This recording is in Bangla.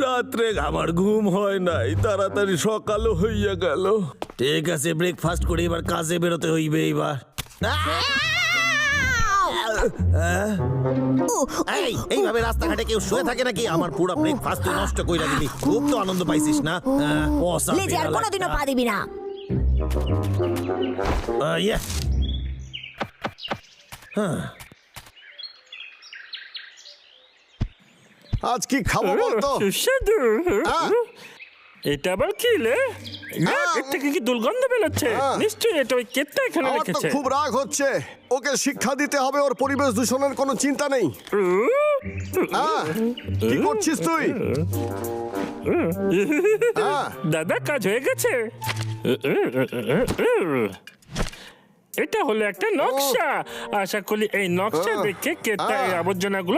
রাত্রে আমার ঘুম হয় নাই, তাড়াতাড়ি সকালও হইয়া গেল। ঠিক আছে, ব্রেকফাস্ট করে এবার কাজে বেরোতে হইবে। এবার এইভাবে রাস্তাঘাটে কেউ শুয়ে থাকে নাকি? আমার পুরো ব্রেকফাস্ট তুই নষ্ট কইরা দিলি। খুব তো আনন্দ পাইছিস না? লেজে আর কোনোদিনও পা দিবি না। আজ কি খাবো বলতো? সুস্বাদু। হ্যাঁ। এটা আবার কি লে? এর থেকে কি দুর্গন্ধ বেরোচ্ছে? নিশ্চয়ই এটা ওই কেটটা এখানে আমার তো রেখেছে। খুব রাগ হচ্ছে। ওকে শিক্ষা দিতে হবে, ওর পরিবেশ দূষণের কোনো চিন্তা নেই। কি করছিস তুই? দাদা, কাজ হয়ে গেছে। এটা হলো একটা নকশা। আশা করি এই নকশা দেখে কেটটা এই আবর্জনাগুলো